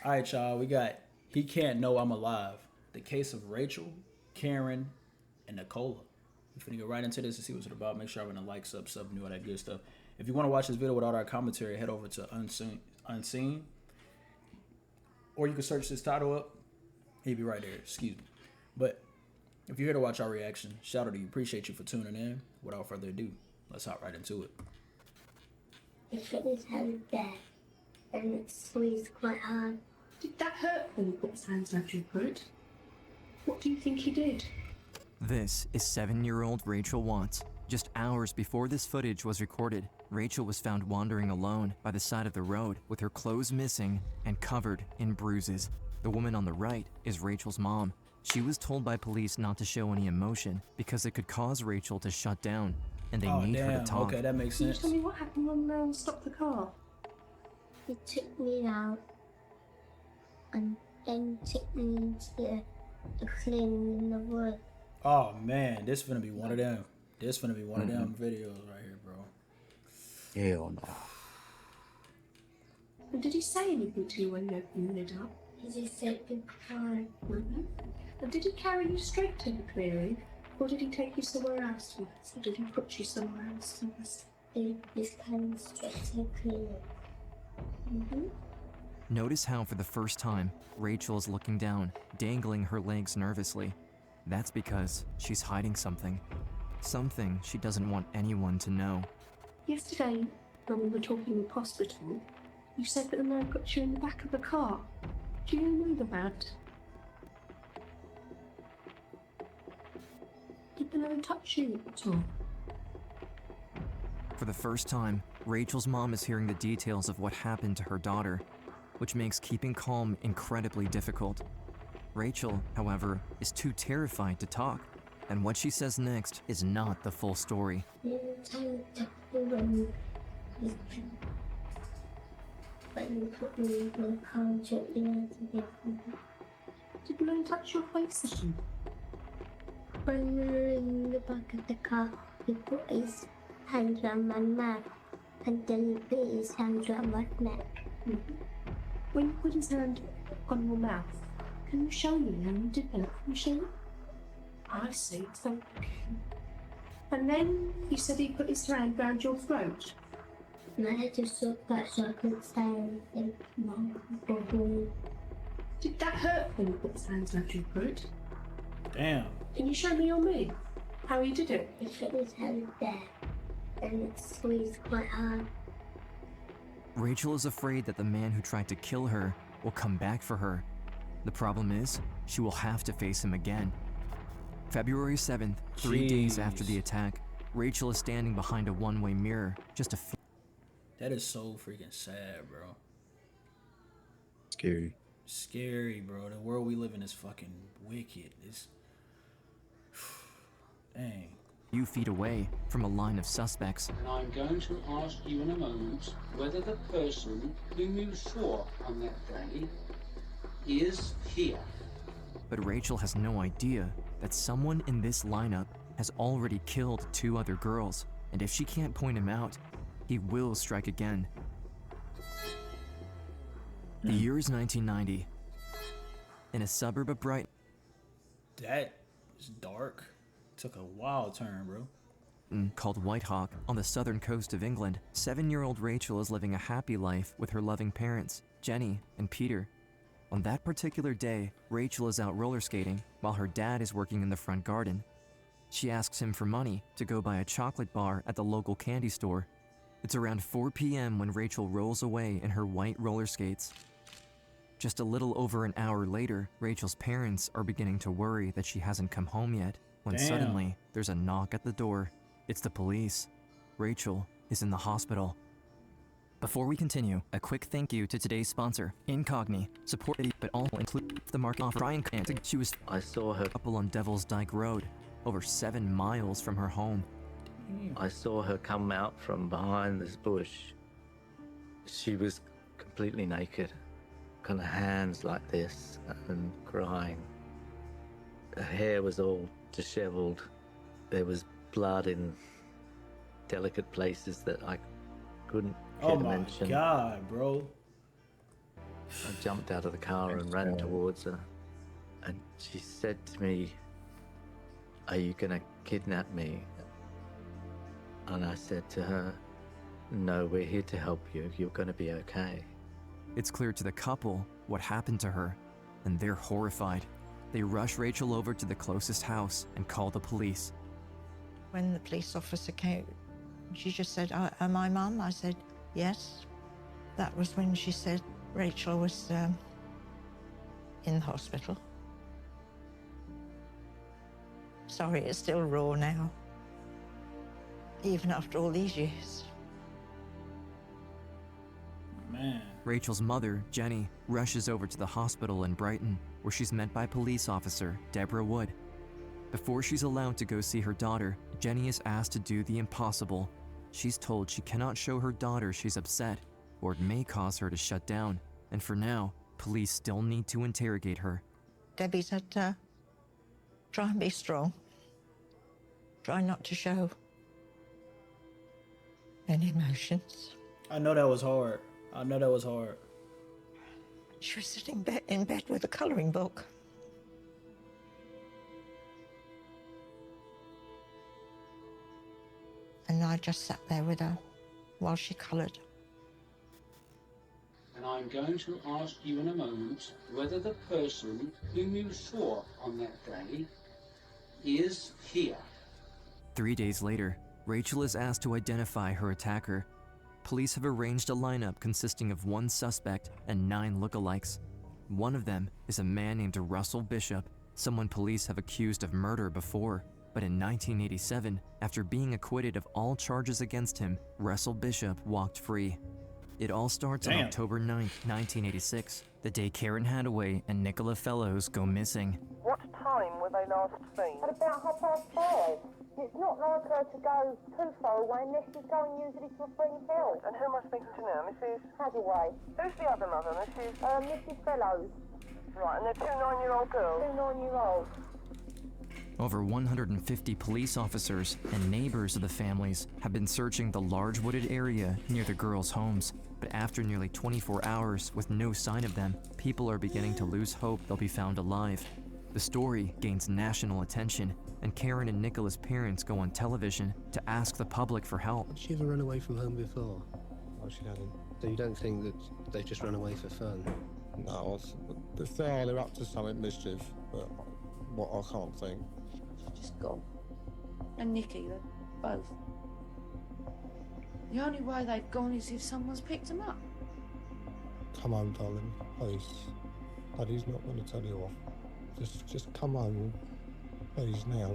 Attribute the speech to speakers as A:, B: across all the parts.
A: All right, y'all. We got He Can't Know I'm Alive. The case of Rachel, Karen, and Nicola. We're finna go right into this and see what it's about. Make sure everyone like, sub, new, all that good stuff. If you want to watch this video without our commentary, head over to Unseen. Or you can search this title up. He'll be right there. Excuse me. But if you're here to watch our reaction, shout out to you. Appreciate you for tuning in. Without further ado, let's hop right into it.
B: If it was held there, and it squeezed quite hard.
C: Did that hurt when he put his hands around your throat? What do you think he did?
D: This is 7-year-old Rachael Watts. Just hours before this footage was recorded, Rachael was found wandering alone by the side of the road with her clothes missing and covered in bruises. The woman on the right is Rachel's mom. She was told by police not to show any emotion because it could cause Rachael to shut down, and they need her to talk.
A: Okay, that makes
C: Can you
A: sense.
C: tell me what happened when Mel stopped the car?
B: He took me out and then took me into the clearing in the wood.
A: Oh man, this finna be one of them. This finna be one of them videos right here, bro.
E: Hell no.
C: And did he say anything to you when you opened it up?
B: He just said goodbye.
C: And did he carry you straight to the clearing? Or did he take you somewhere else with us? Or did he put you somewhere else with us?
B: He just came straight to the clearing.
D: Notice how for the first time, Rachael is looking down, dangling her legs nervously. That's because she's hiding something. Something she doesn't want anyone to know.
C: Yesterday, when we were talking in the hospital, you said that the man put you in the back of the car. Do you know the man? Did the man touch you at all?
D: For the first time, Rachel's mom is hearing the details of what happened to her daughter, which makes keeping calm incredibly difficult. Rachael, however, is too terrified to talk, and what she says next is not the full story.
B: When you put me in the car and took me out of the
C: Did the man touch your face at all?
B: When we were in the back of the car, he put his hands on my mouth and then he put his hands on my neck.
C: When you put his hand on your mouth, can you show me how you did that? Can you show me? I see, thank you. And then you said he put his hand round your throat.
B: And I had to suck that so I couldn't say anything.
C: Did that hurt when he put his hands round your throat?
A: Damn.
C: Can you show me or me how he did it?
B: If it was held there, and it squeezed quite hard.
D: Rachael is afraid that the man who tried to kill her will come back for her. The problem is, she will have to face him again. February 7th, 3 days after the attack, Rachael is standing behind a one-way mirror, just a few.
A: That is so freaking sad, bro.
E: Scary.
A: Scary, bro. The world we live in is fucking wicked. It's dang.
D: Few feet away from a line of suspects.
F: And I'm going to ask you in a moment whether the person whom you saw on that day is here.
D: But Rachael has no idea that someone in this lineup has already killed 2 other girls, and if she can't point him out, he will strike again. The year is 1990. In a suburb of Brighton,
A: That is dark. Took a wild turn, bro.
D: called Whitehawk on the southern coast of England, 7-year-old Rachael is living a happy life with her loving parents, Jenny and Peter. On that particular day, Rachael is out roller skating while her dad is working in the front garden. She asks him for money to go buy a chocolate bar at the local candy store. It's around 4 p.m. when Rachael rolls away in her white roller skates. Just a little over an hour later, Rachel's parents are beginning to worry that she hasn't come home yet, when
A: Damn.
D: suddenly there's a knock at the door. It's the police. Rachael is in the hospital. Before we continue, a quick thank you to today's sponsor, Incogni, supported but all include the market offer. Brian Cantig. She was
E: I saw her.
D: a couple on Devil's Dyke Road, over 7 miles from her home.
E: I saw her come out from behind this bush. She was completely naked, kind of hands like this, and crying. Her hair was all disheveled. There was blood in delicate places that I couldn't care
A: Oh
E: to
A: my
E: mention.
A: god, bro.
E: I jumped out of the car and ran towards her. And she said to me, "Are you going to kidnap me?" And I said to her, "No, we're here to help you. You're going to be okay."
D: It's clear to the couple what happened to her, and they're horrified. They rush Rachael over to the closest house and call the police.
G: When the police officer came, she just said, "Am I Mum?" I said, "Yes." That was when she said Rachael was in the hospital. Sorry, it's still raw now, even after all these years.
A: Man.
D: Rachel's mother, Jenny, rushes over to the hospital in Brighton, where she's met by police officer Deborah Wood. Before she's allowed to go see her daughter, Jenny is asked to do the impossible. She's told she cannot show her daughter she's upset, or it may cause her to shut down. And for now, police still need to interrogate her.
G: Debbie said, try and be strong. Try not to show any emotions.
A: I know that was hard. I know that was hard.
G: She was sitting in bed with a colouring book. And I just sat there with her while she coloured.
F: And I'm going to ask you in a moment whether the person whom you saw on that day is here.
D: 3 days later, Rachael is asked to identify her attacker. Police have arranged a lineup consisting of 1 suspect and 9 lookalikes. One of them is a man named Russell Bishop, someone police have accused of murder before. But in 1987, after being acquitted of all charges against him, Russell Bishop walked free. It all starts on October 9th, 1986, the day Karen Hadaway and Nicola Fellows go missing.
H: What time were they last seen?
I: At about 5:30. It's not like her to go too far away unless she's going usually to a friend's house.
H: And who am I speaking to now, Mrs.
I: Hadaway.
H: Who's the other mother, Mrs.
I: Mrs. Fellows.
H: Right, and they're 2 9-year-old girls?
I: 2 9-year-olds.
D: Over 150 police officers and neighbors of the families have been searching the large wooded area near the girls' homes. But after nearly 24 hours with no sign of them, people are beginning to lose hope they'll be found alive. The story gains national attention, and Karen and Nicola's parents go on television to ask the public for help.
J: Has she ever run away from home before? No, she hasn't. So you don't think that they just run away for fun?
K: No, they say they're up to something mischief, but what I can't think.
C: Just gone. And Nikki, they're both. The only way they've gone is if someone's picked them up.
K: Come home, darling, please. Daddy's not going to tell you off. Just come home, please, now.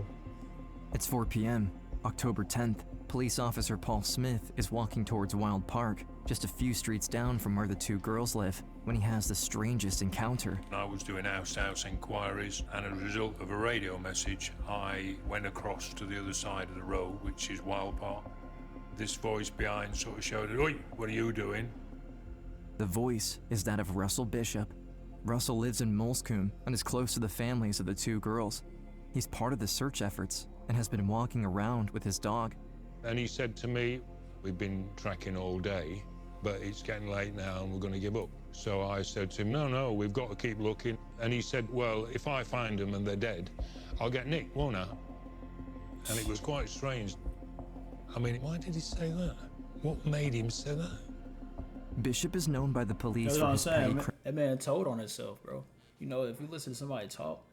D: It's 4 p.m., October 10th. Police officer Paul Smith is walking towards Wild Park, just a few streets down from where the 2 girls live, when he has the strangest encounter.
L: I was doing house-to-house inquiries, and as a result of a radio message, I went across to the other side of the road, which is Wild Park. This voice behind sort of shouted, "Oi, what are you doing?"
D: The voice is that of Russell Bishop. Russell lives in Moulsecoomb and is close to the families of the 2 girls. He's part of the search efforts and has been walking around with his dog.
L: And he said to me, "We've been tracking all day, but it's getting late now and we're going to give up." So I said to him, no, we've got to keep looking. And he said, "Well, if I find them and they're dead, I'll get Nick, won't I?" And it was quite strange. I mean, why did he say that? What made him say that?
D: Bishop is known by the police
A: That's
D: for
A: what I'm
D: his
A: saying.
D: petty
A: That man told on himself, bro. You know, if you listen to somebody talk,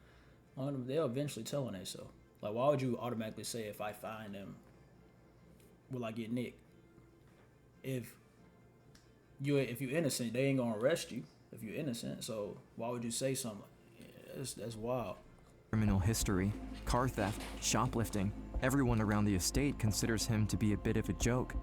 A: they'll eventually tell on themselves. Like, why would you automatically say, if I find them, will I get Nick? If you're innocent, they ain't gonna arrest you if you're innocent. So why would you say something? That's wild.
D: criminal history, car theft, shoplifting. Everyone around the estate considers him to be a bit of a joke,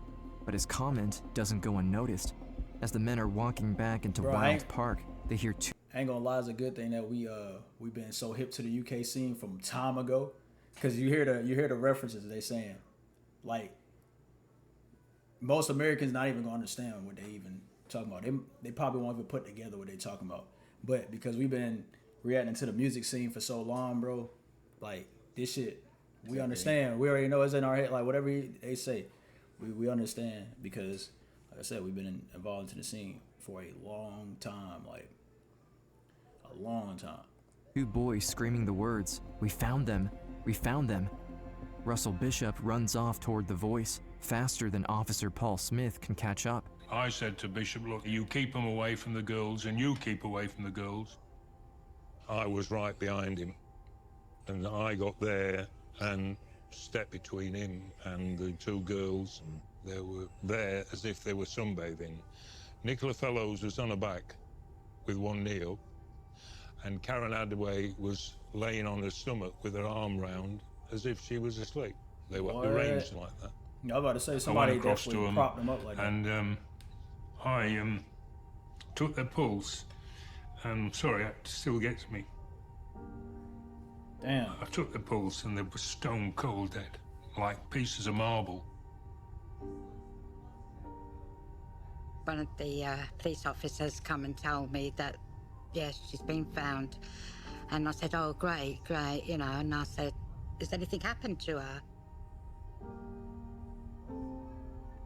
D: but his comment doesn't go unnoticed. As the men are walking back into Wild Park, they hear 2.
A: I ain't gonna lie, it's a good thing that we've been so hip to the UK scene from time ago, because you hear the references they saying. Like, most Americans not even gonna understand what they even talking about. They probably won't even put together what they talking about. But because we've been reacting to the music scene for so long, bro, like this shit, we understand. We already know it's in our head. Like whatever they say, we understand, because Like I said, we've been involved into the scene for a long time, like a long time.
D: 2 boys screaming the words, "We found them! We found them!" Russell Bishop runs off toward the voice, faster than Officer Paul Smith can catch up.
L: I said to Bishop, look, you keep them away from the girls and you keep away from the girls. I was right behind him. And I got there and stepped between him and the 2 girls. They were there as if they were sunbathing. Nicola Fellows was on her back with one knee up, and Karen Hadaway was laying on her stomach with her arm round as if she was asleep. They were arranged like that.
A: I was about to say somebody
L: across to
A: definitely propped them up like that.
L: And I took their pulse, and sorry, it still gets me.
A: Damn.
L: I took the pulse and they were stone cold dead, like pieces of marble.
M: One of the police officers come and told me that, yes, she's been found. And I said, oh, great, great, you know, and I said, has anything happened to her?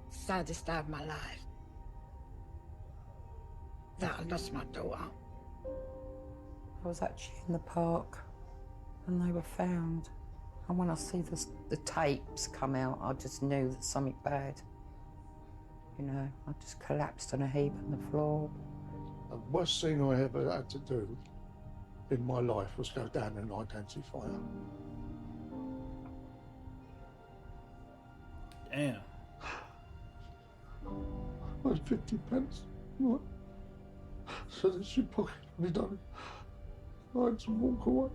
M: Saddest day of my life. That I lost my daughter.
N: I was actually in the park and they were found. And when I see the tapes come out, I just knew that something bad. You know, I just collapsed on a heap on the floor.
K: The worst thing I ever had to do in my life was go down and identify her.
A: Damn.
K: I had 50 pence. Right? So that she pocketed me, done it. I had to walk away.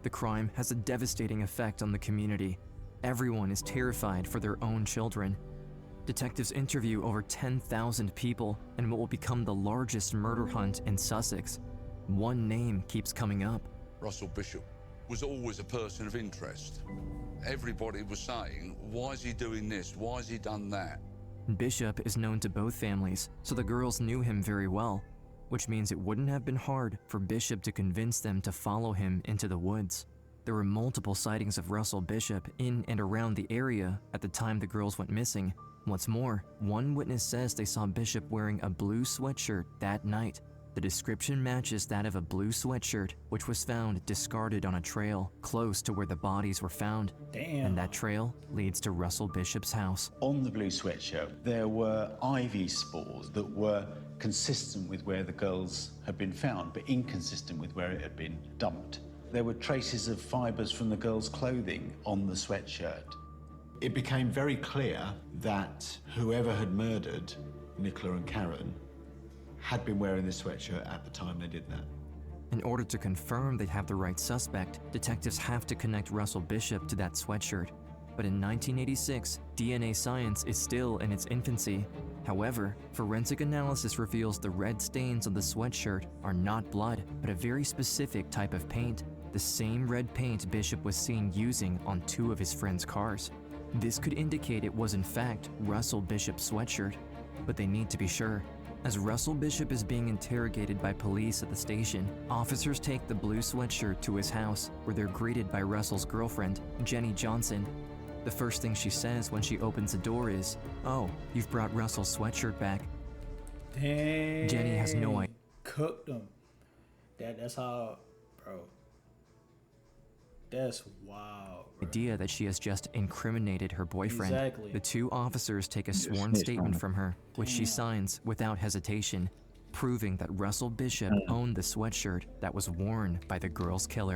D: The crime has a devastating effect on the community. Everyone is terrified for their own children. Detectives interview over 10,000 people in what will become the largest murder hunt in Sussex. One name keeps coming up.
O: Russell Bishop was always a person of interest. Everybody was saying, why is he doing this? Why has he done that?
D: Bishop is known to both families, so the girls knew him very well, which means it wouldn't have been hard for Bishop to convince them to follow him into the woods. There were multiple sightings of Russell Bishop in and around the area at the time the girls went missing. What's more, one witness says they saw Bishop wearing a blue sweatshirt that night. The description matches that of a blue sweatshirt, which was found discarded on a trail close to where the bodies were found.
A: Damn.
D: And that trail leads to Russell Bishop's house.
P: On the blue sweatshirt, there were ivy spores that were consistent with where the girls had been found, but inconsistent with where it had been dumped. There were traces of fibers from the girls' clothing on the sweatshirt. It became very clear that whoever had murdered Nicola and Karen had been wearing this sweatshirt at the time they did that.
D: In order to confirm they have the right suspect, detectives have to connect Russell Bishop to that sweatshirt. But in 1986, DNA science is still in its infancy. However, forensic analysis reveals the red stains on the sweatshirt are not blood, but a very specific type of paint, the same red paint Bishop was seen using on 2 of his friends' cars. This could indicate it was in fact Russell Bishop's sweatshirt, but they need to be sure. As Russell Bishop is being interrogated by police at the station, officers take the blue sweatshirt to his house, where they're greeted by Russell's girlfriend, Jenny Johnson. The first thing she says when she opens the door is, "Oh, you've brought Russell's sweatshirt back."
A: Dang.
D: Jenny has no idea.
A: Cooked them. That's how, bro. That's wild, bro.
D: Idea that she has just incriminated her boyfriend.
A: Exactly.
D: The 2 officers take a sworn statement from her, which she signs without hesitation, proving that Russell Bishop owned the sweatshirt that was worn by the girl's killer.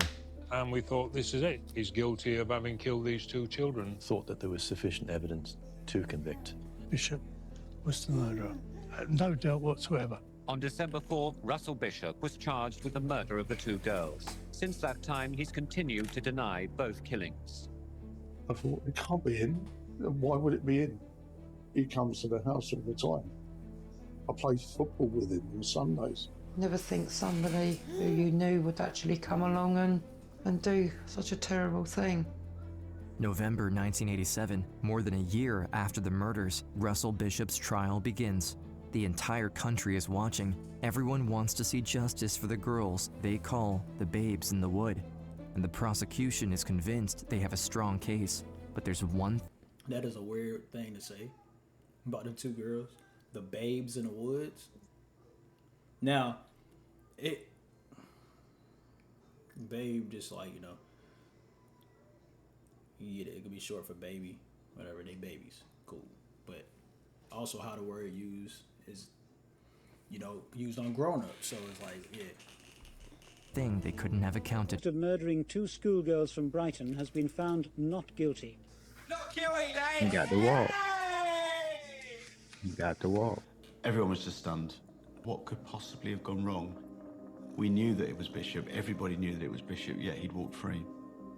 L: And we thought, this is it. He's guilty of having killed these 2 children.
Q: Thought that there was sufficient evidence to convict.
K: Bishop was the murderer. No doubt whatsoever.
R: On December 4th, Russell Bishop was charged with the murder of the 2 girls. Since that time, he's continued to deny both killings.
K: I thought, it can't be him. Why would it be him? He comes to the house all the time. I play football with him on Sundays.
N: Never think somebody who you knew would actually come along and do such a terrible thing.
D: November 1987, more than a year after the murders, Russell Bishop's trial begins. The entire country is watching. Everyone wants to see justice for the girls they call the babes in the wood. And the prosecution is convinced they have a strong case. But there's one...
A: That is a weird thing to say. about the two girls, the babes in the woods. Now, babe, just like, you know, it could be short for baby, whatever, they babies, cool. But also how the word used is, you know, used on grown-ups, so it's like, yeah.
D: Thing they couldn't have accounted.
S: Of murdering 2 schoolgirls from Brighton has been found not guilty.
T: He got the wall. He got the wall.
P: Everyone was just stunned. What could possibly have gone wrong? We knew that it was Bishop. Everybody knew that it was Bishop, yet he'd walked free.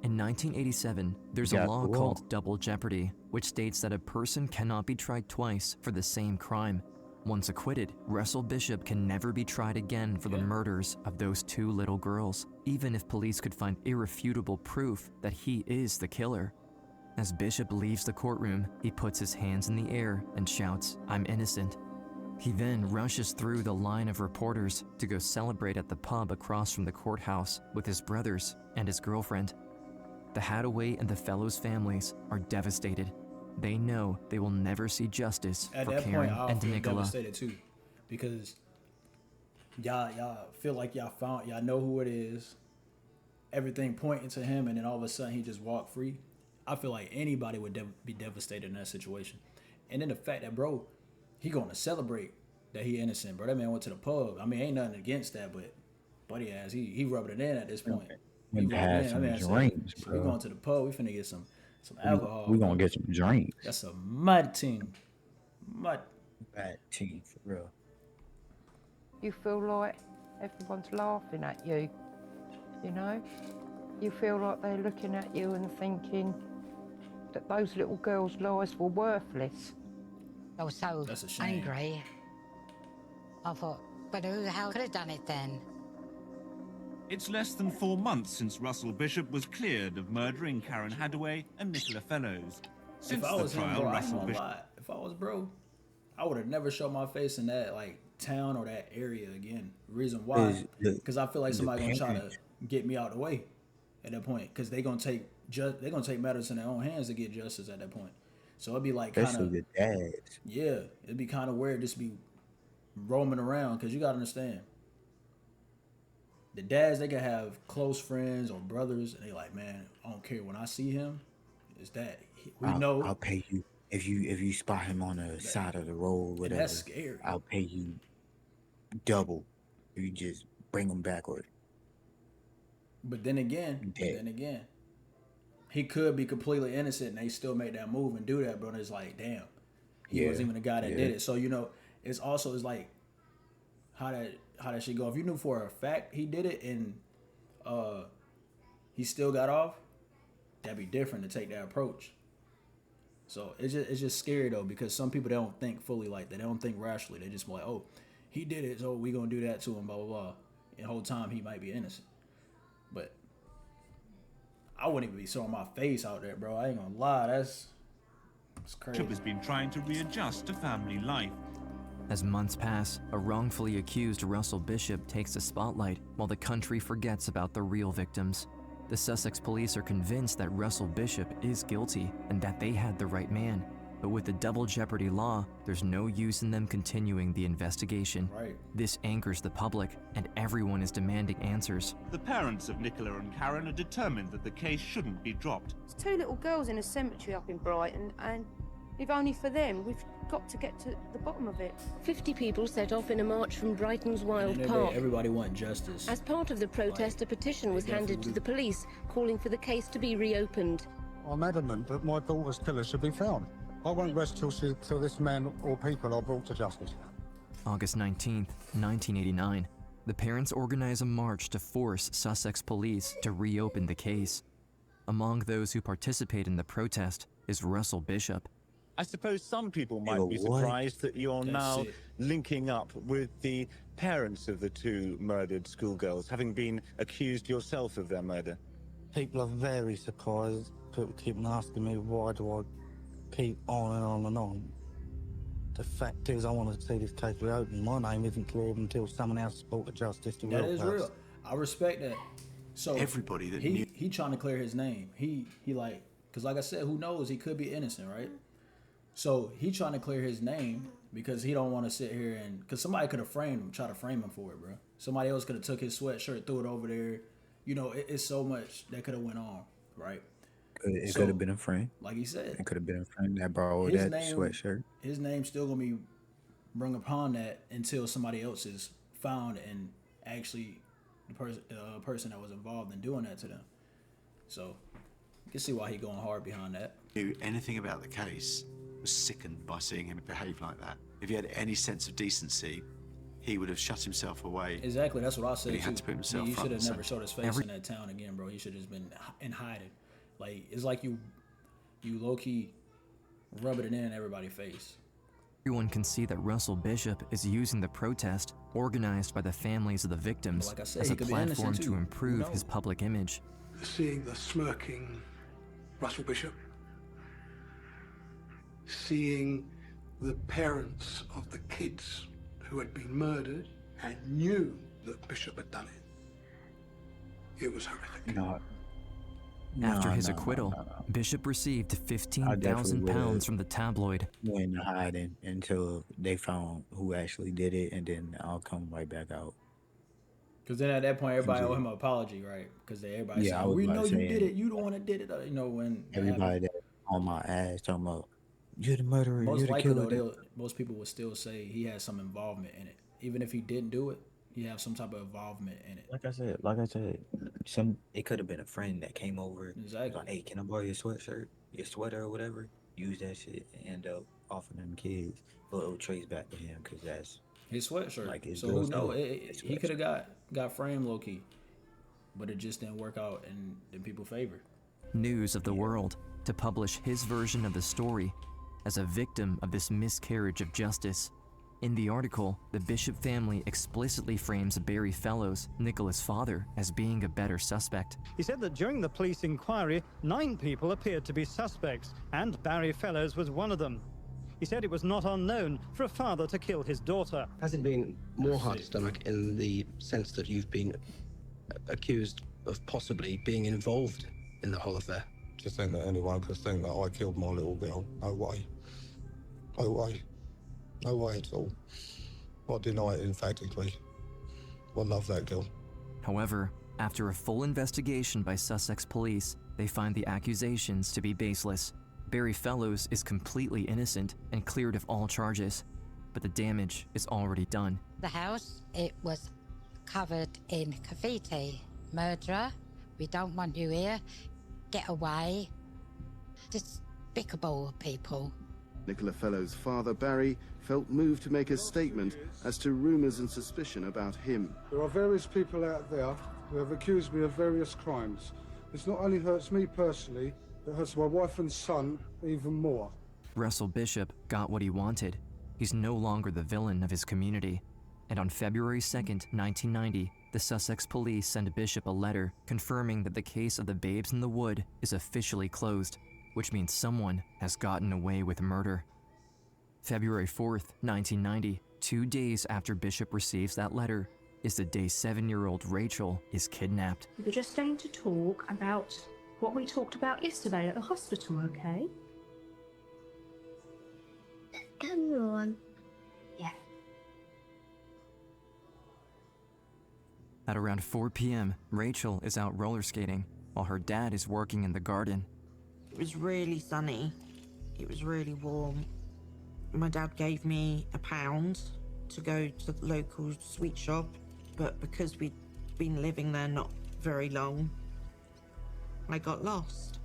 D: In 1987, there's a law called double jeopardy, which states that a person cannot be tried twice for the same crime. Once acquitted, Russell Bishop can never be tried again for the murders of those 2 little girls, even if police could find irrefutable proof that he is the killer. As Bishop leaves the courtroom, he puts his hands in the air and shouts, "I'm innocent." He then rushes through the line of reporters to go celebrate at the pub across from the courthouse with his brothers and his girlfriend. The Hadaway and the Fellows families are devastated. They know they will never see justice
A: At
D: for
A: that
D: Karen
A: point, I'll
D: and
A: feel
D: Nicola.
A: devastated too, because y'all feel like y'all know who it is. Everything pointing to him, and then all of a sudden he just walked free. I feel like anybody would be devastated in that situation. And then the fact that, bro, he going to celebrate that he innocent, bro. That man went to the pub. I mean, ain't nothing against that, but buddy ass, he rubbed it in at this point.
T: We had some drinks,
A: We
T: bro.
A: going to the pub. We finna get some alcohol.
T: We gonna get some drinks.
A: That's a mud team.
T: Bad team, for real.
N: You feel like everyone's laughing at you, you know? You feel like they're looking at you and thinking that those little girls' lives were worthless.
M: I was so
A: That's a shame.
M: angry. I thought, but who the hell could have done it then?
U: It's less than 4 months since Russell Bishop was cleared of murdering Karen Hadaway and Nicola Fellows. Since
A: If I
U: the
A: was him,
U: trial,
A: bro, I ain't
U: Russell
A: gonna
U: Bishop...
A: lie. If I was bro, I would have never showed my face in that like town or that area again. Reason why? Because I feel like somebody gonna try to get me out the way at that point. Because they gonna take matters in their own hands to get justice at that point. So it'd be like kind
T: Especially
A: of
T: the dads.
A: yeah, it'd be kind of weird just be roaming around. Because you gotta understand, the dads, they can have close friends or brothers, and they like, man, I don't care. When I see him, it's that
T: I'll pay you if you spot him on the side of the road, whatever.
A: That's scary.
T: I'll pay you double if you just bring him back. Or
A: But then again, he could be completely innocent, and they still make that move and do that, bro. And it's like, damn, he wasn't even the guy that did it. So you know, it's like how that shit go. If you knew for a fact he did it and he still got off, that'd be different to take that approach. So it's just scary though, because some people, they don't think fully like that. They don't think rationally. They just be like, oh, he did it, so we gonna do that to him, blah blah blah. And the whole time he might be innocent. But I wouldn't even be showing my face out there, bro. I ain't gonna lie, that's crazy.
U: Bishop has been trying to readjust to family life.
D: As months pass, a wrongfully accused Russell Bishop takes the spotlight while the country forgets about the real victims. The Sussex police are convinced that Russell Bishop is guilty and that they had the right man. But with the double jeopardy law, there's no use in them continuing the investigation.
A: Right.
D: This angers the public, and everyone is demanding answers.
U: The parents of Nicola and Karen are determined that the case shouldn't be dropped.
V: There's 2 little girls in a cemetery up in Brighton, and if only for them, we've got to get to the bottom of it.
W: 50 people set off in a march from Brighton's Wild Park.
A: Everybody want justice.
W: As part of the protest, a petition was handed to the police calling for the case to be reopened.
X: I'm adamant that my daughter's killer should be found. I won't rest till this man or people are brought to justice.
D: August 19th, 1989. The parents organize a march to force Sussex police to reopen the case. Among those who participate in the protest is Russell Bishop.
Y: I suppose some people might be surprised that you're now linking up with the parents of the 2 murdered schoolgirls, having been accused yourself of their murder.
X: People are very surprised. People keep asking me, why do I keep on and on and on? The fact is, I want to see this case reopened. My name isn't cleared until someone else is brought to justice.
A: That is real. I respect that. So
P: everybody that
A: he trying to clear his name. He like, because like I said, who knows? He could be innocent, right? So he trying to clear his name because he don't want to sit here and because somebody could have framed him, try to frame him for it, bro. Somebody else could have took his sweatshirt, threw it over there. You know, it's so much that could have went on, right?
T: It could have been a friend.
A: Like he said,
T: it could have been a friend that borrowed that sweatshirt.
A: His name's still gonna be brung upon that until somebody else is found and actually the person that was involved in doing that to them. So you can see why he going hard behind that.
B: Knew anything about the case, was sickened by seeing him behave like that. If he had any sense of decency, he would have shut himself away.
A: Exactly, that's what I said.
B: He had to put himself
A: he should have
B: up,
A: never showed his face in that town again, bro. He should have just been in hiding. Like it's like you low key rubbing it in everybody's face.
D: Everyone can see that Russell Bishop is using the protest organized by the families of the victims
A: like I said,
D: as a
A: he could be
D: platform
A: innocent
D: to
A: too.
D: improve his public image.
E: Seeing the smirking Russell Bishop, seeing the parents of the kids who had been murdered and knew that Bishop had done it. It was horrific.
D: After his acquittal, Bishop received £15,000 from the tabloid.
T: Went in hiding until they found who actually did it, and then I'll come right back out.
A: Because then at that point, everybody owe him an apology, right? Because everybody said, we know you did it. You the one that did it. You know, when
T: everybody that on my ass talking about, you're the murderer,
A: most
T: you're the
A: likely,
T: killer.
A: though, most people would still say he had some involvement in it. Even if he didn't do it, he have some type of involvement in it.
T: Like I said, it could have been a friend that came over.
A: Exactly.
T: Like, hey, can I borrow your sweatshirt, your sweater or whatever? Use that shit and end up offering them kids. But it'll trace back to him because that's
A: his sweatshirt.
T: Like his
A: so who knows? He could have got framed low key, but it just didn't work out in people's favor.
D: News of the World to publish his version of the story as a victim of this miscarriage of justice. In the article, the Bishop family explicitly frames Barry Fellows, Nicola's father, as being a better suspect.
S: He said that during the police inquiry, 9 people appeared to be suspects, and Barry Fellows was one of them. He said it was not unknown for a father to kill his daughter.
F: Has it been more hard to stomach in the sense that you've been accused of possibly being involved in the whole affair?
K: To think that anyone could think that I killed my little girl. No way. No way. No way at all. I deny it emphatically. I love that girl.
D: However, after a full investigation by Sussex police, they find the accusations to be baseless. Barry Fellows is completely innocent and cleared of all charges, but the damage is already done.
M: The house, it was covered in graffiti. Murderer, we don't want you here. Get away. Despicable people.
G: Nicola Fellows' father, Barry, felt moved to make a statement as to rumours and suspicion about him.
E: There are various people out there who have accused me of various crimes. This not only hurts me personally, it hurts my wife and son even more.
D: Russell Bishop got what he wanted. He's no longer the villain of his community. And on February 2nd, 1990, the Sussex police sent Bishop a letter confirming that the case of the babes in the wood is officially closed, which means someone has gotten away with murder. February 4th, 1990, 2 days after Bishop receives that letter, is the day 7-year-old Rachael is kidnapped.
C: We're just going to talk about what we talked about yesterday at the hospital, okay?
I: Come on.
C: Yeah.
D: At around 4 p.m., Rachael is out roller skating while her dad is working in the garden.
H: It was really sunny. It was really warm. My dad gave me £1 to go to the local sweet shop, but because we'd been living there not very long, I got lost.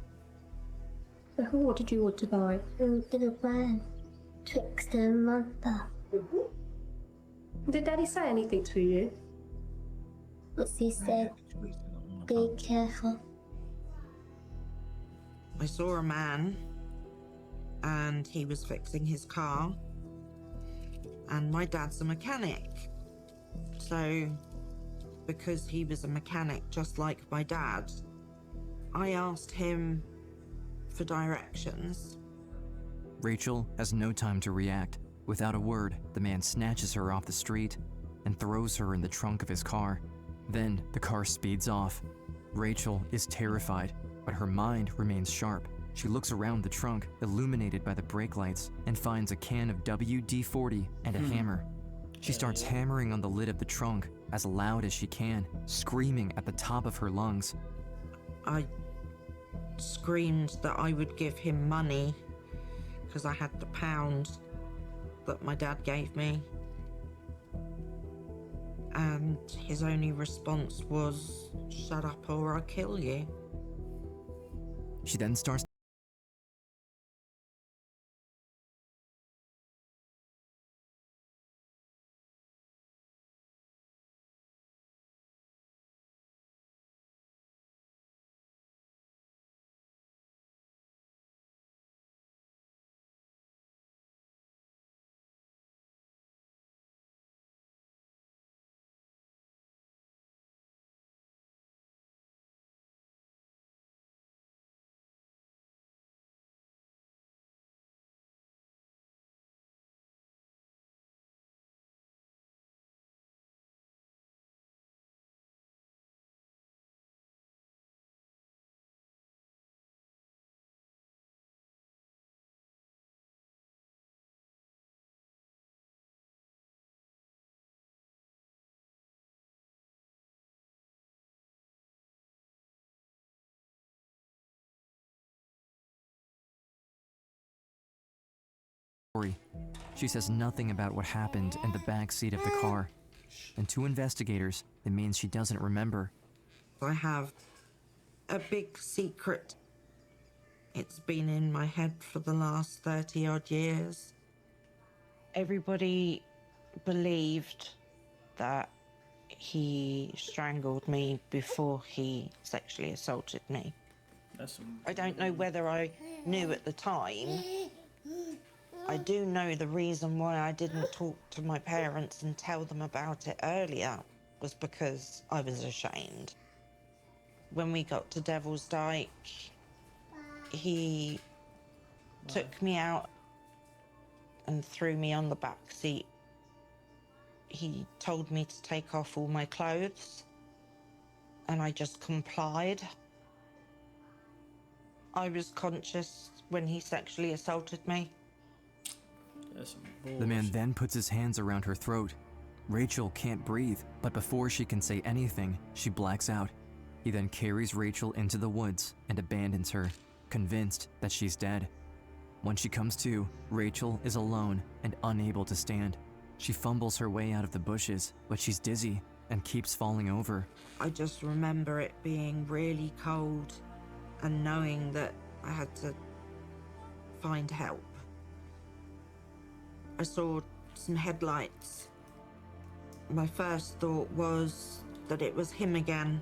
C: What did you want to buy?
I: Food to the plan. Trickster mother.
C: Did Daddy say anything to you?
I: But he said, be careful.
H: I saw a man and he was fixing his car, and my dad's a mechanic. So, because he was a mechanic just like my dad, I asked him for directions.
D: Rachael has no time to react. Without a word, the man snatches her off the street and throws her in the trunk of his car. Then the car speeds off. Rachael is terrified, but her mind remains sharp. She looks around the trunk, illuminated by the brake lights, and finds a can of WD-40 and a hammer. She starts hammering on the lid of the trunk as loud as she can, screaming at the top of her lungs.
H: I screamed that I would give him money because I had the pound that my dad gave me. And his only response was, "Shut up or I'll kill you."
D: She then starts She says nothing about what happened in the back seat of the car. And to investigators, it means she doesn't remember.
H: I have a big secret. It's been in my head for the last 30-odd years. Everybody believed that he strangled me before he sexually assaulted me. I don't know whether I knew at the time. I do know the reason why I didn't talk to my parents and tell them about it earlier was because I was ashamed. When we got to Devil's Dyke, he took me out and threw me on the back seat. He told me to take off all my clothes, and I just complied. I was conscious when he sexually assaulted me.
D: The man then puts his hands around her throat. Rachael can't breathe, but before she can say anything, she blacks out. He then carries Rachael into the woods and abandons her, convinced that she's dead. When she comes to, Rachael is alone and unable to stand. She fumbles her way out of the bushes, but she's dizzy and keeps falling over.
H: I just remember it being really cold and knowing that I had to find help. I saw some headlights. My first thought was that it was him again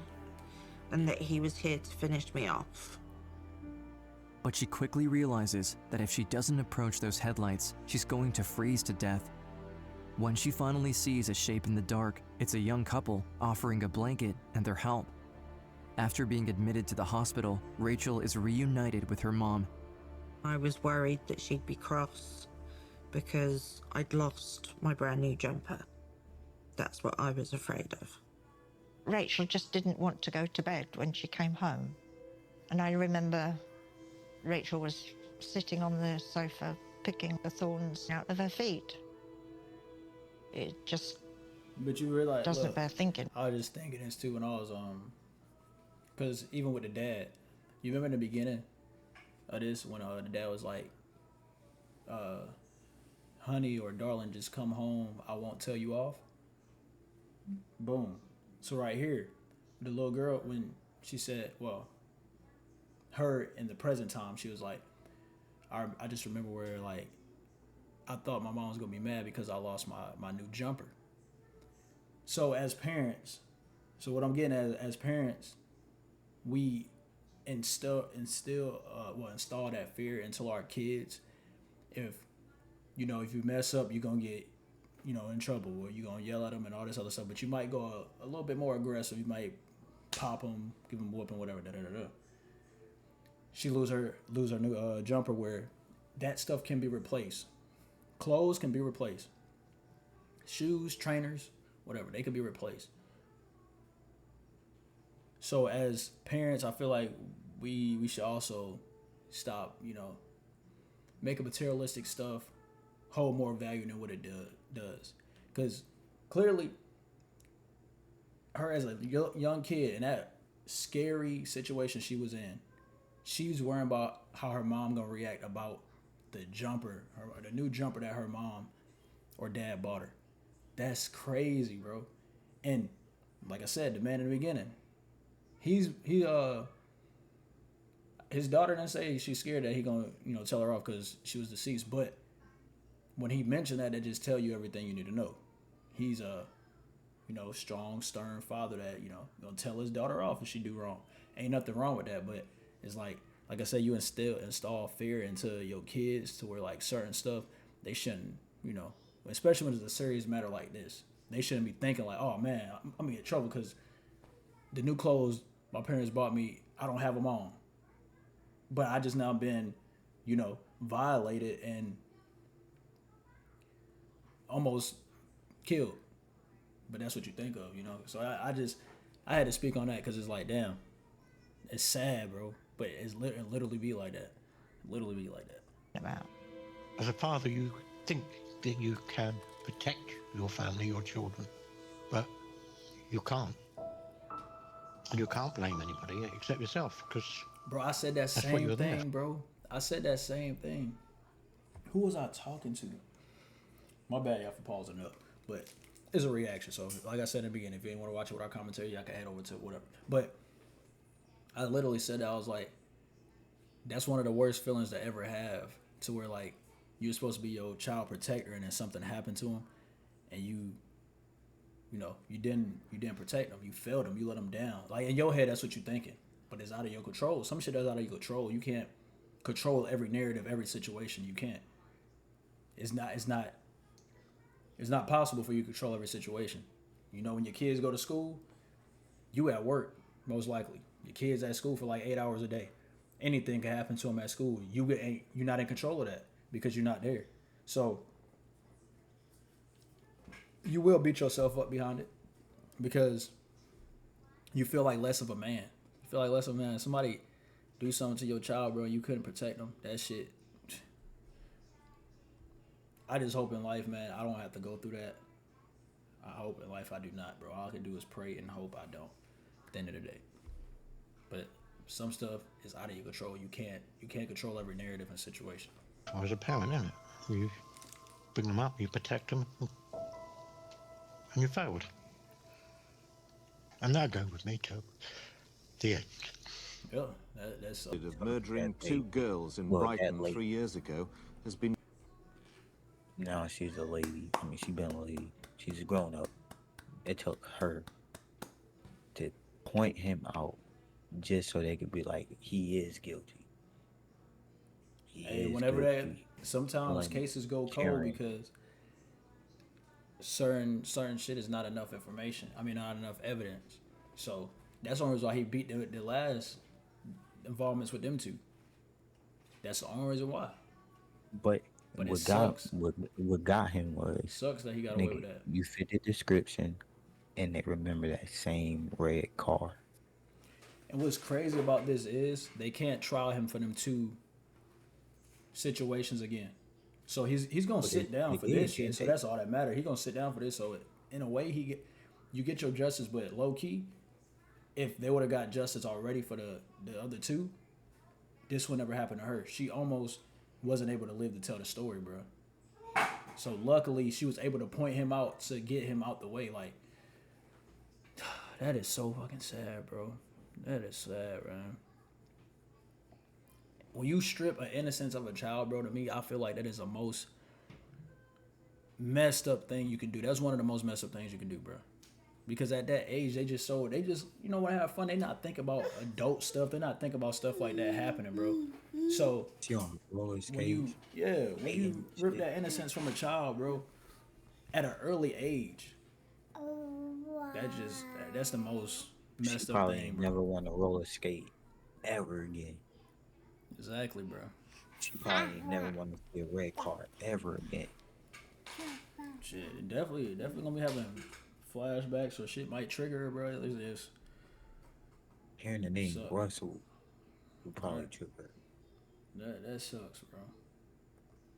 H: and that he was here to finish me off.
D: But she quickly realizes that if she doesn't approach those headlights, she's going to freeze to death. When she finally sees a shape in the dark, it's a young couple offering a blanket and their help. After being admitted to the hospital, Rachael is reunited with her mom.
H: I was worried that she'd be cross because I'd lost my brand new jumper. That's what I was afraid of.
J: Rachael just didn't want to go to bed when she came home. And I remember Rachael was sitting on the sofa picking the thorns out of her feet. It just doesn't bear thinking.
A: I was just thinking this too when I was because even with the dad, you remember in the beginning of this when the dad was like, honey or darling, just come home, I won't tell you off. Boom. So right here, the little girl, when she said, well, her in the present time, she was like, I just remember where like, I thought my mom was gonna be mad because I lost my new jumper. So as parents, so what I'm getting at as parents, we install that fear into our kids. If you mess up, you're gonna get, in trouble, or you're gonna yell at them and all this other stuff. But you might go a little bit more aggressive. You might pop them, give them a whooping, whatever. She lose her new jumper, where that stuff can be replaced. Clothes can be replaced. Shoes, trainers, whatever, they can be replaced. So as parents, I feel like we should also stop, making materialistic stuff hold more value than what it does. Because clearly, her as a young kid in that scary situation she was in, she was worrying about how her mom gonna react about the jumper, the new jumper that her mom or dad bought her. That's crazy, bro. And like I said, the man in the beginning, his daughter didn't say she's scared that he gonna tell her off because she was deceased. But when he mentioned that just tell you everything you need to know. He's a strong, stern father that gonna tell his daughter off if she do wrong. Ain't nothing wrong with that, but it's like I said, you install fear into your kids to where like certain stuff they shouldn't, especially when it's a serious matter like this. They shouldn't be thinking like, oh man, I'm gonna get in trouble because the new clothes my parents bought me, I don't have them on. But I just now been, violated and almost killed. But that's what you think of, So I had to speak on that because it's like, damn, it's sad, bro. But it literally be like that. Literally be like that.
L: As a father, you think that you can protect your family, your children, but you can't. And you can't blame anybody except yourself, because
A: bro, I said that same thing, bro. I said that same thing. Who was I talking to? My bad, y'all, for pausing up, but it's a reaction. So, like I said in the beginning, if you didn't want to watch it with our commentary, y'all can head over to whatever. But I literally said that I was like, that's one of the worst feelings to ever have. To where like you're supposed to be your child protector, and then something happened to him, and you didn't protect them. You failed them. You let them down. Like in your head, that's what you're thinking, but it's out of your control. Some shit that's out of your control. You can't control every narrative, every situation. You can't. It's not possible for you to control every situation. When your kids go to school, you at work most likely. Your kids at school for like 8 hours a day. Anything can happen to them at school. You're not in control of that because you're not there. So you will beat yourself up behind it because you feel like less of a man. You feel like less of a man. Somebody do something to your child, bro, and you couldn't protect them. That shit. I just hope in life, man, I don't have to go through that. I hope in life I do not, bro. All I can do is pray and hope I don't at the end of the day. But some stuff is out of your control. You can't control every narrative and situation.
L: As a parent, isn't it? You bring them up, you protect them, and you failed. And they'll go with me to the end.
A: Yeah, that's
N: of murdering two girls in Brighton 3 years ago has been.
T: Now she's a lady. I mean, she's been a lady. She's a grown up. It took her to point him out just so they could be like, he is guilty.
A: Sometimes cases go cold because certain shit is not enough information. I mean, not enough evidence. So that's the only reason why he beat the last involvements with them two. That's the only reason why.
T: But what got him was
A: it sucks that he got away with that.
T: You fit the description, and they remember that same red car.
A: And what's crazy about this is they can't trial him for them two situations again. So he's gonna sit down for this shit. So that's all that matters. He's gonna sit down for this. So in a way, you get your justice, but low key, if they would have got justice already for the other two, this would never happen to her. She almost wasn't able to live to tell the story, bro. So luckily, she was able to point him out to get him out the way. Like, that is so fucking sad, bro. That is sad, man. When you strip an innocence of a child, bro, to me, I feel like that is the most messed up thing you can do. That's one of the most messed up things you can do, bro. Because at that age, they just want to have fun. They not think about adult stuff. They're not think about stuff like that happening, bro. So when you rip that innocence from a child, bro, at an early age, that's the most messed up thing, bro.
T: Never want to roller skate ever again.
A: Exactly, bro.
T: She probably never want to see a red car ever again.
A: Shit, definitely gonna be having flashbacks or shit might trigger her, bro. It's just
T: hearing the name Russell would probably trigger her.
A: That sucks, bro.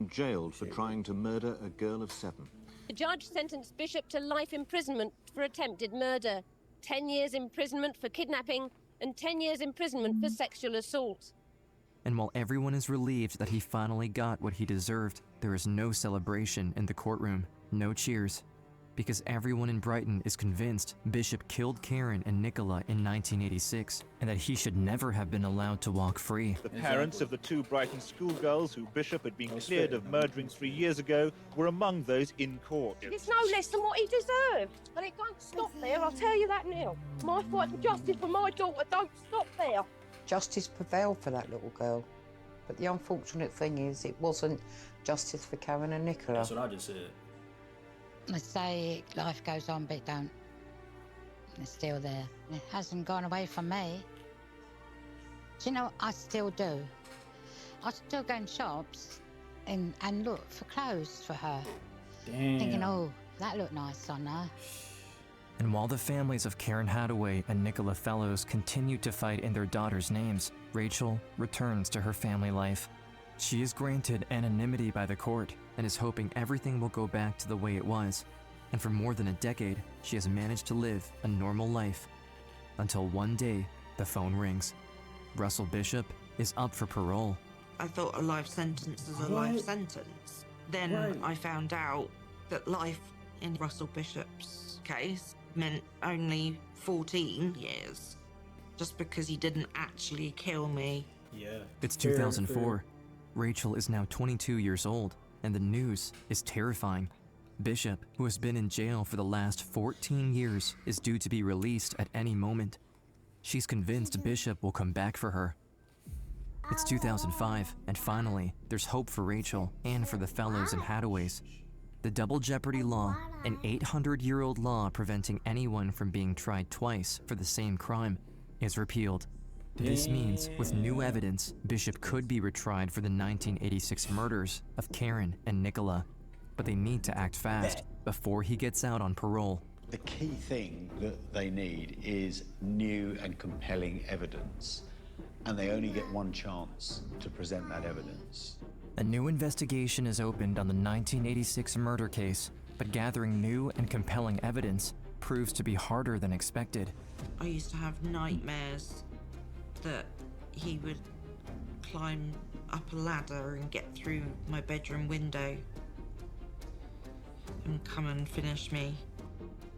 N: Jailed for trying to murder a girl of 7.
W: The judge sentenced Bishop to life imprisonment for attempted murder, 10 years imprisonment for kidnapping, and 10 years imprisonment for sexual assault.
D: And while everyone is relieved that he finally got what he deserved, there is no celebration in the courtroom, no cheers. Because everyone in Brighton is convinced Bishop killed Karen and Nicola in 1986, and that he should never have been allowed to walk free.
O: The parents of the 2 Brighton schoolgirls who Bishop had been cleared of murdering 3 years ago were among those in court.
I: It's no less than what he deserved. But it don't stop there, I'll tell you that now. My fight for justice for my daughter don't stop there.
Q: Justice prevailed for that little girl. But the unfortunate thing is it wasn't justice for Karen and Nicola.
A: That's what I just said.
M: I say life goes on, but it don't. It's still there. It hasn't gone away from me. Do you know, I still do. I still go in shops and look for clothes for her.
A: Damn.
M: Thinking, oh, that looked nice on her.
D: And while the families of Karen Hadaway and Nicola Fellows continue to fight in their daughters' names, Rachael returns to her family life. She is granted anonymity by the court and is hoping everything will go back to the way it was. And for more than a decade, she has managed to live a normal life. Until one day, the phone rings. Russell Bishop is up for parole.
H: I thought a life sentence is a life sentence. Then I found out that life in Russell Bishop's case meant only 14 years. Just because he didn't actually kill me.
A: Yeah.
D: It's 2004. Rachael is now 22 years old, and the news is terrifying. Bishop, who has been in jail for the last 14 years, is due to be released at any moment. She's convinced Bishop will come back for her. It's 2005, and finally, there's hope for Rachael and for the Fellows and Hadaways. The double jeopardy law, an 800-year-old law preventing anyone from being tried twice for the same crime, is repealed. This means, with new evidence, Bishop could be retried for the 1986 murders of Karen and Nicola. But they need to act fast before he gets out on parole.
P: The key thing that they need is new and compelling evidence. And they only get one chance to present that evidence.
D: A new investigation is opened on the 1986 murder case, but gathering new and compelling evidence proves to be harder than expected.
H: I used to have nightmares that he would climb up a ladder and get through my bedroom window and come and finish me.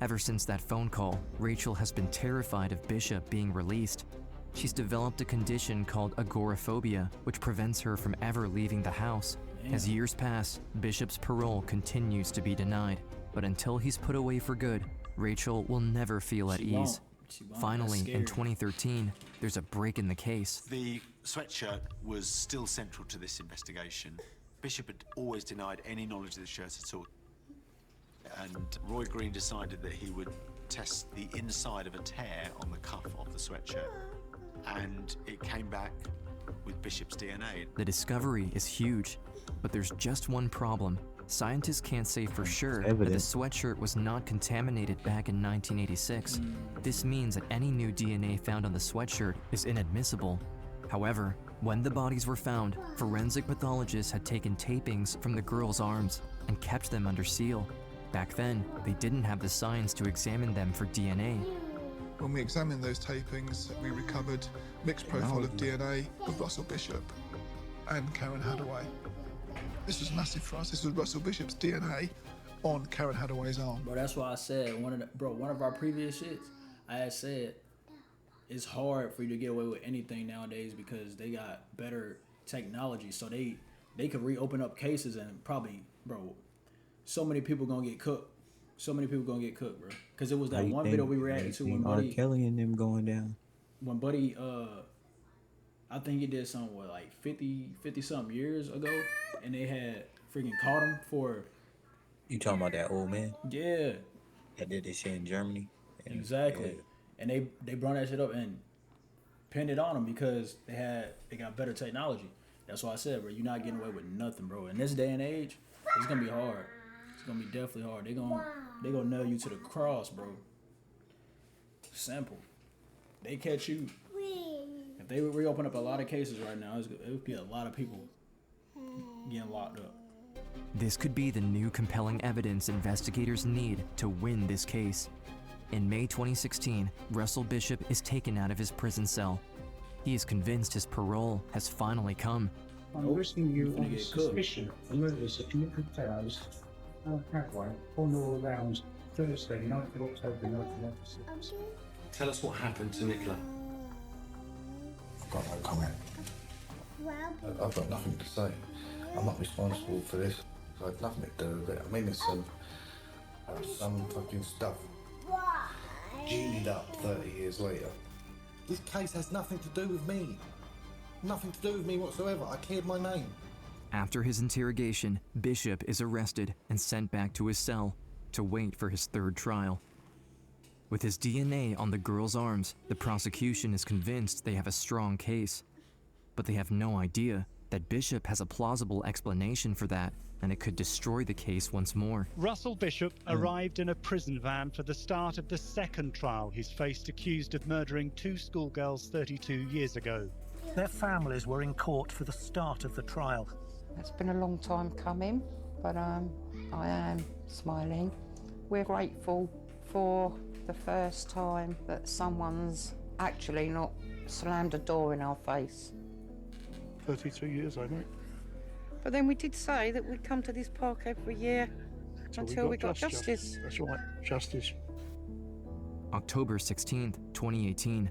D: Ever since that phone call, Rachael has been terrified of Bishop being released. She's developed a condition called agoraphobia, which prevents her from ever leaving the house. As years pass, Bishop's parole continues to be denied. But until he's put away for good, Rachael will never feel at ease. Finally, in 2013, there's a break in the case.
B: The sweatshirt was still central to this investigation. Bishop had always denied any knowledge of the shirt at all. And Roy Green decided that he would test the inside of a tear on the cuff of the sweatshirt. And it came back with Bishop's DNA.
D: The discovery is huge, but there's just one problem. Scientists can't say for sure that the sweatshirt was not contaminated back in 1986. This means that any new DNA found on the sweatshirt is inadmissible. However, when the bodies were found, forensic pathologists had taken tapings from the girls' arms and kept them under seal. Back then, they didn't have the science to examine them for DNA.
K: When we examined those tapings, we recovered mixed profile of DNA of Russell Bishop and Karen Hadaway. This was massive for us. This was Russell Bishop's DNA on Karen Hadaway's arm.
A: Bro, that's why I said one of our previous shits, I had said it's hard for you to get away with anything nowadays because they got better technology. So they could reopen up cases and probably, bro, so many people gonna get cooked. So many people gonna get cooked, bro. Because it was that one video we reacted to when Buddy,
T: R. Kelly and them going down.
A: When Buddy, I think he did something like 50 something years ago, and they had freaking caught him for.
T: You talking about that old man?
A: Yeah.
T: That did this shit in Germany.
A: Exactly. Yeah. And they brought that shit up and pinned it on them because they got better technology. That's why I said, bro, you're not getting away with nothing, bro. In this day and age, it's gonna be hard. It's gonna be definitely hard. They gonna nail you to the cross, bro. Simple. They catch you. If they would reopen up a lot of cases right now, it would be a lot of people getting locked up.
D: This could be the new compelling evidence investigators need to win this case. In May 2016, Russell Bishop is taken out of his prison cell. He is convinced his parole has finally come.
R: I'm arresting you on suspicion of murders of Nicola Fellows, Hathaway, on or around Thursday, 9th of October 1996.
U: Tell us what happened to Nicola.
V: I've got no comment. I've got nothing to say. I'm not responsible for this. I had nothing to do with it. I'm innocent. Some fucking stuff genied up 30 years later. This case has nothing to do with me. Nothing to do with me whatsoever. I cleared my name.
D: After his interrogation, Bishop is arrested and sent back to his cell to wait for his third trial. With his DNA on the girl's arms, the prosecution is convinced they have a strong case. But they have no idea that Bishop has a plausible explanation for that, and it could destroy the case once more.
S: Russell Bishop arrived in a prison van for the start of the second trial he's faced, accused of murdering 2 schoolgirls 32 years ago.
X: Their families were in court for the start of the trial.
Q: It's been a long time coming, but I am smiling. We're grateful for the first time that someone's actually not slammed a door in our face.
K: 33 years, I know.
Q: But then we did say that we'd come to this park every year until we got justice.
K: That's right, justice.
D: October 16th, 2018.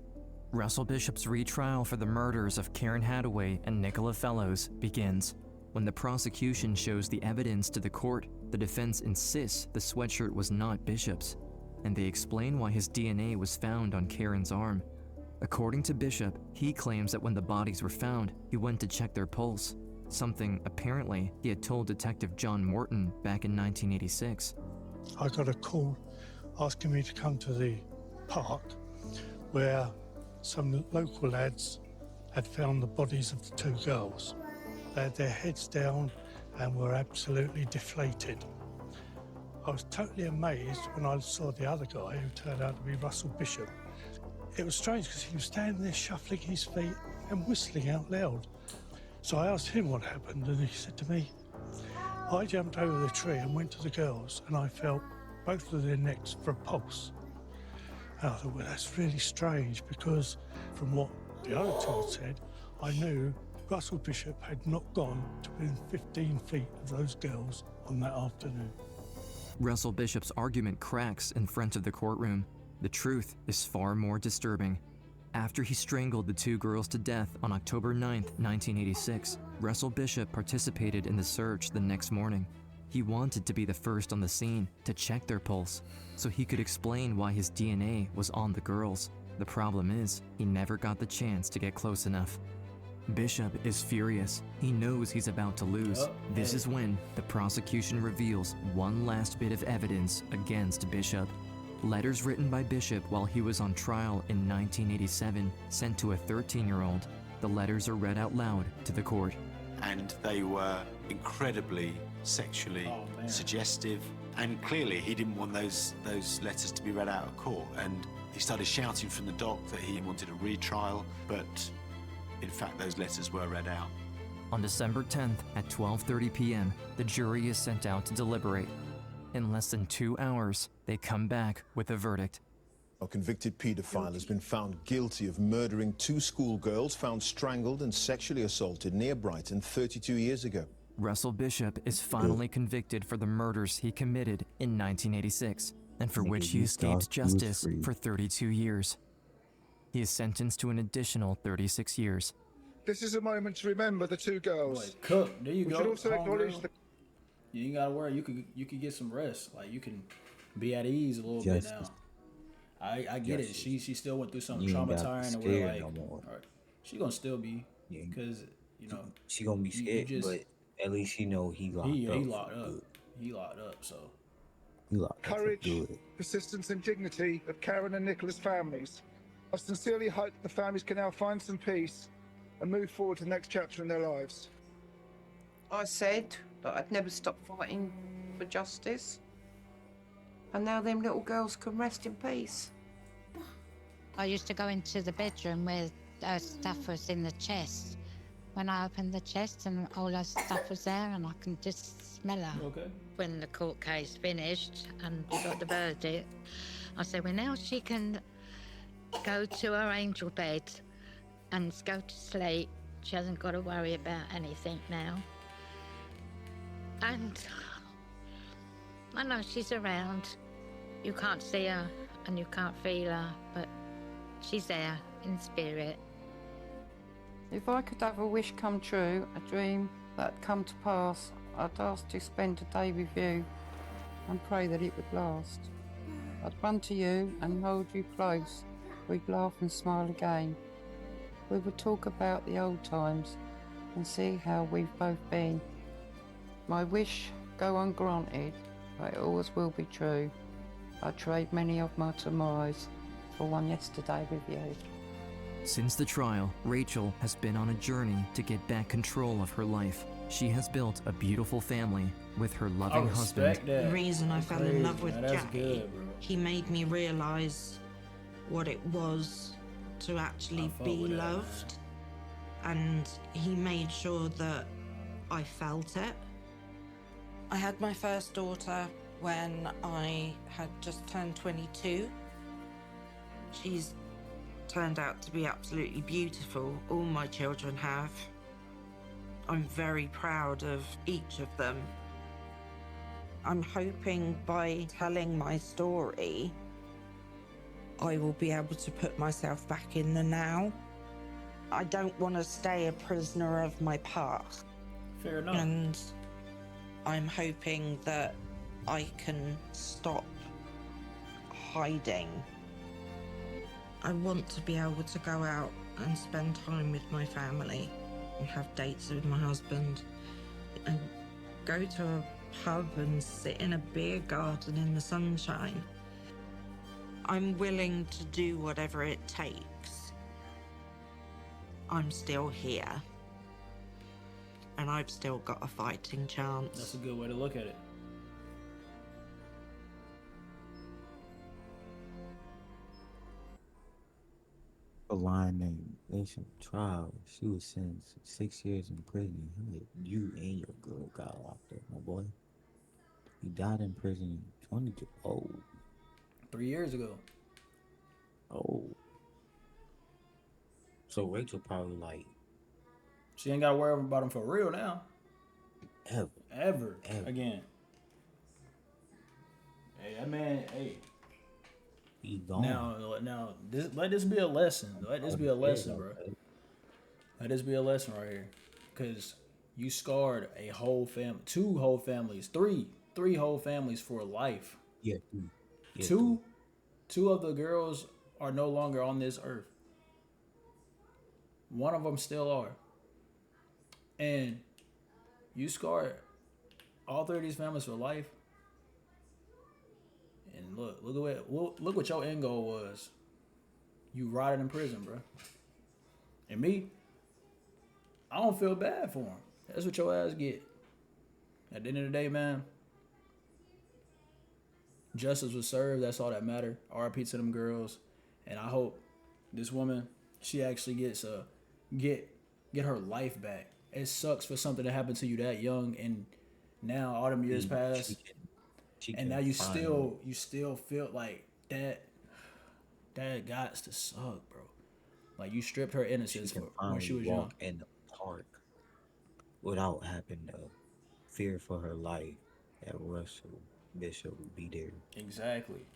D: Russell Bishop's retrial for the murders of Karen Hathaway and Nicola Fellows begins. When the prosecution shows the evidence to the court, the defense insists the sweatshirt was not Bishop's, and they explain why his DNA was found on Karen's arm. According to Bishop, he claims that when the bodies were found, he went to check their pulse, something apparently he had told Detective John Morton back in 1986.
K: I got a call asking me to come to the park where some local lads had found the bodies of the 2 girls. They had their heads down and were absolutely deflated. I was totally amazed when I saw the other guy, who turned out to be Russell Bishop. It was strange because he was standing there shuffling his feet and whistling out loud. So I asked him what happened, and he said to me, I jumped over the tree and went to the girls, and I felt both of their necks for a pulse. And I thought, well, that's really strange, because from what the other 2 had said, I knew Russell Bishop had not gone to within 15 feet of those girls on that afternoon.
D: Russell Bishop's argument cracks in front of the courtroom. The truth is far more disturbing. After he strangled the 2 girls to death on October 9th, 1986, Russell Bishop participated in the search the next morning. He wanted to be the first on the scene to check their pulse, so he could explain why his DNA was on the girls. The problem is, he never got the chance to get close enough. Bishop is furious. He knows he's about to lose. This is when the prosecution reveals one last bit of evidence against Bishop. Letters written by Bishop while he was on trial in 1987, sent to a 13-year-old. The letters are read out loud to the court.
B: And they were incredibly sexually suggestive, and clearly he didn't want those letters to be read out of court, and he started shouting from the dock that he wanted a retrial, but in fact those letters were read out.
D: On December 10th at 12:30 p.m., the jury is sent out to deliberate. In less than 2 hours, they come back with a verdict.
Y: A convicted paedophile has been found guilty of murdering 2 schoolgirls found strangled and sexually assaulted near Brighton 32 years ago.
D: Russell Bishop is finally convicted for the murders he committed in 1986, and for which he escaped justice for 32 years. He is sentenced to an additional 36 years.
K: This is a moment to remember the 2 girls.
A: Cook, there you
K: We
A: go.
K: should also acknowledge the...
A: You ain't gotta worry. You could get some rest. Like, you can be at ease a little bit now. I get it. She still went through something traumatizing, and we're like, all right, she gonna still be, because
T: she gonna be scared, but at least she know he locked up.
A: He locked up. He locked up. So
T: he locked up.
K: Courage, persistence, and dignity of Karen and Nicola's families. I sincerely hope the families can now find some peace and move forward to the next chapter in their lives.
Q: I said that I'd never stop fighting for justice. And now them little girls can rest in peace.
J: I used to go into the bedroom where
M: her stuff was in the chest. When I opened the chest and all her stuff was there, and I can just smell her.
A: Okay.
M: When the court case finished and we got the verdict, I said, well, now she can go to her angel bed and go to sleep. She hasn't got to worry about anything now. And I know she's around. You can't see her and you can't feel her, but she's there in spirit.
Q: If I could have a wish come true, a dream that come to pass, I'd ask to spend a day with you and pray that it would last. I'd run to you and hold you close. We'd laugh and smile again. We would talk about the old times and see how we've both been. My wish go ungranted, but it always will be true. I trade many of my tomorrows for one yesterday with you.
D: Since the trial, Rachael has been on a journey to get back control of her life. She has built a beautiful family with her loving husband.
H: The reason I fell in love with
A: Man, that's
H: Jackie,
A: good, bro.
H: he made me realise what it was to actually be loved, and he made sure that I felt it. I had my first daughter when I had just turned 22. She's turned out to be absolutely beautiful. All my children have. I'm very proud of each of them. I'm hoping by telling my story, I will be able to put myself back in the now. I don't want to stay a prisoner of my past.
A: Fair enough.
H: And I'm hoping that I can stop hiding. I want to be able to go out and spend time with my family and have dates with my husband and go to a pub and sit in a beer garden in the sunshine. I'm willing to do whatever it takes. I'm still here. And I've still got a fighting chance.
A: That's a good way to look at it.
T: A line named Nation Trial. She was sentenced to 6 years in prison. You and your girl got locked up, my boy. He died in prison 22. Oh.
A: 3 years ago.
T: Oh. So Rachael probably like.
A: She ain't got to worry about him for real now.
T: Ever.
A: Again. Hey, that man, hey.
T: He gone.
A: Now, let this be a lesson. Let this be a lesson, bro. Let this be a lesson right here. Because you scarred a whole family, 2 whole families, 3 whole families for life.
T: Yeah.
A: Two of the girls are no longer on this earth. One of them still are. And you scarred all 3 of these families for life. And look what your end goal was. You rotted in prison, bro. And me, I don't feel bad for him. That's what your ass get. At the end of the day, man, justice was served. That's all that mattered. R.I.P. to them girls. And I hope this woman, she actually gets get her life back. It sucks for something to happen to you that young, and now all them years pass, and now you still feel like that got to suck, bro. Like you stripped her innocence when she was young.
T: In the park without having to fear for her life that Russell Bishop would be there.
A: Exactly.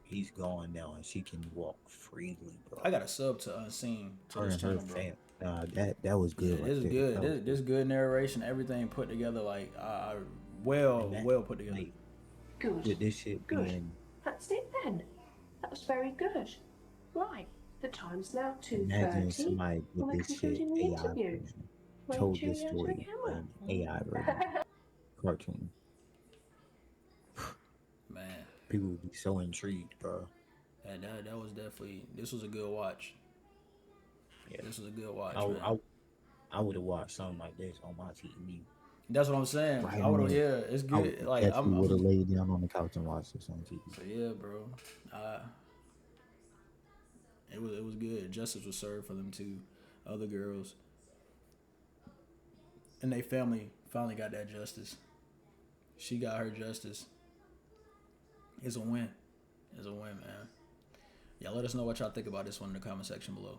T: He's gone now, and she can walk freely, bro.
A: I got a sub to Unseen to this channel, bro.
T: That was good.
A: Yeah, this is good. This good narration, everything put together, like well put together.
C: Good.
T: With this shit
C: Good.
T: being,
C: That's it then. That was very good. Right. The time's now
T: imagine
C: 2:30.
T: somebody
C: We're
T: with this shit
C: concluding the
T: AI
C: interview.
T: version told
C: Rachel,
T: this
C: you
T: story
C: onto the camera.
T: in AI version cartoon.
A: Man,
T: People would be so intrigued, bro.
A: and that was definitely, this was a good watch.
T: Yeah,
A: this was a good watch.
T: I would have watched something like this on my TV.
A: That's what I'm saying.
T: Right
A: I would have.
T: on.
A: Yeah, it's good. Like
T: I would have laid down on the couch and watched this on TV.
A: So yeah, bro. It was good. Justice was served for them two other girls, and they family finally got that justice. She got her justice. It's a win. It's a win, man. Yeah, let us know what y'all think about this one in the comment section below.